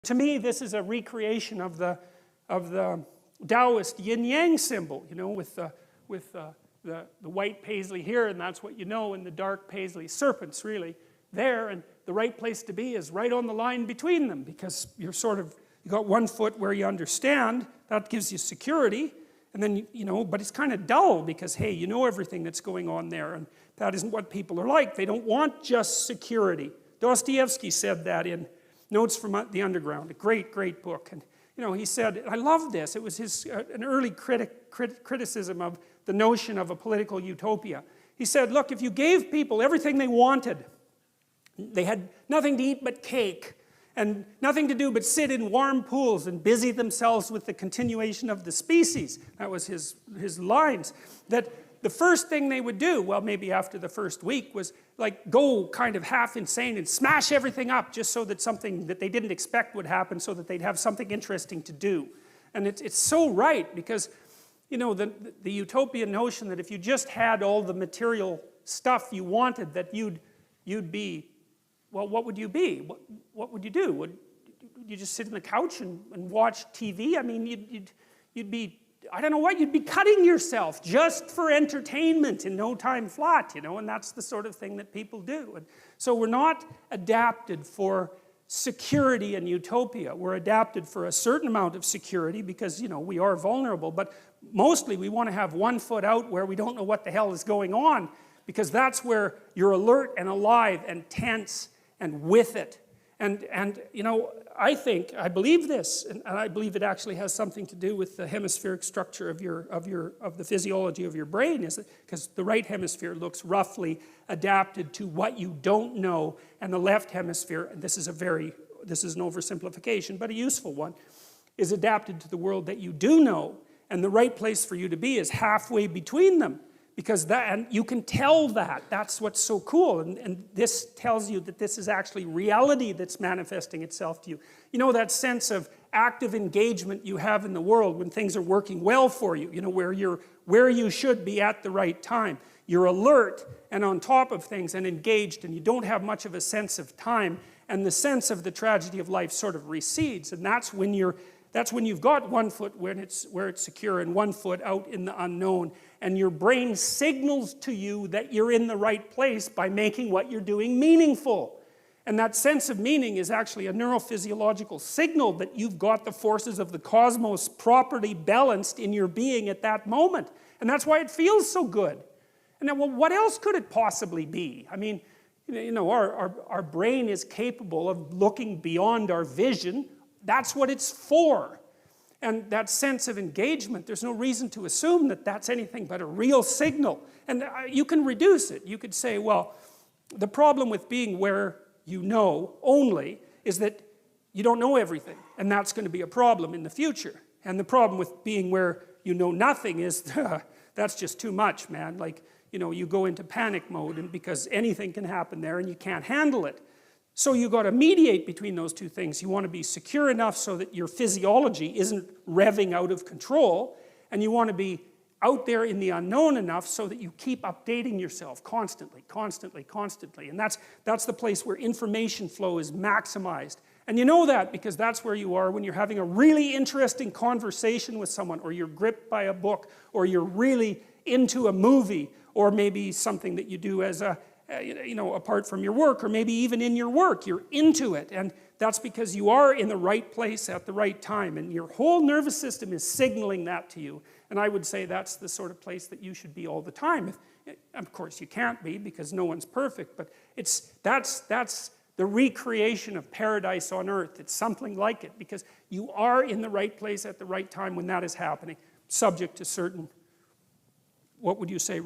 To me, this is a recreation of the Taoist yin-yang symbol, you know, with the white paisley here, and that's what you know, and the dark paisley serpents really there, and the right place to be is right on the line between them, because you're sort of, you got one foot where you understand, that gives you security, and then, you know, but it's kind of dull, because hey, you know everything that's going on there, and that isn't what people are like. They don't want just security. Dostoevsky said that in Notes from the Underground, a great, great book. And you know, he said, I love this, it was his, an early criticism of the notion of a political utopia. He said, look, if you gave people everything they wanted, they had nothing to eat but cake, and nothing to do but sit in warm pools and busy themselves with the continuation of the species. That was his lines. That the first thing they would do, well, maybe after the first week, was like go kind of half insane and smash everything up just so that something that they didn't expect would happen, so that they'd have something interesting to do. And it's so right, because you know, the utopian notion that if you just had all the material stuff you wanted, that you'd be, well, what would you be? What would you do? Would you just sit on the couch and watch TV? I mean, you'd be, I don't know what, you'd be cutting yourself just for entertainment in no time flat, you know, and that's the sort of thing that people do. And so we're not adapted for security and utopia. We're adapted for a certain amount of security because, you know, we are vulnerable, but mostly we want to have one foot out where we don't know what the hell is going on, because that's where you're alert and alive and tense and with it. And you know, I believe this, and I believe it actually has something to do with the hemispheric structure of the physiology of your brain, is because the right hemisphere looks roughly adapted to what you don't know, and the left hemisphere, and this is an oversimplification, but a useful one, is adapted to the world that you do know, and the right place for you to be is halfway between them. Because that, and you can tell that, that's what's so cool, and this tells you that this is actually reality that's manifesting itself to you. You know, that sense of active engagement you have in the world when things are working well for you, you know, where you should be at the right time. You're alert and on top of things and engaged, and you don't have much of a sense of time, and the sense of the tragedy of life sort of recedes, and that's when you've got one foot where it's secure and one foot out in the unknown, and your brain signals to you that you're in the right place by making what you're doing meaningful. And that sense of meaning is actually a neurophysiological signal that you've got the forces of the cosmos properly balanced in your being at that moment. And that's why it feels so good. And then, well, what else could it possibly be? I mean, you know, our brain is capable of looking beyond our vision. That's what it's for. And that sense of engagement, there's no reason to assume that that's anything but a real signal. And you can reduce it. You could say, well, the problem with being where you know only is that you don't know everything. And that's going to be a problem in the future. And the problem with being where you know nothing is, that's just too much, man. Like, you know, you go into panic mode, and because anything can happen there and you can't handle it. So you got to mediate between those two things. You want to be secure enough so that your physiology isn't revving out of control, and you want to be out there in the unknown enough so that you keep updating yourself constantly, constantly, constantly. And that's the place where information flow is maximized. And you know that because that's where you are when you're having a really interesting conversation with someone, or you're gripped by a book, or you're really into a movie, or maybe something that you do as a you know, apart from your work, or maybe even in your work, you're into it, and that's because you are in the right place at the right time, and your whole nervous system is signaling that to you. And I would say that's the sort of place that you should be all the time. Of course you can't be, because no one's perfect, but that's the recreation of paradise on earth. It's something like it, because you are in the right place at the right time when that is happening, subject to certain, what would you say,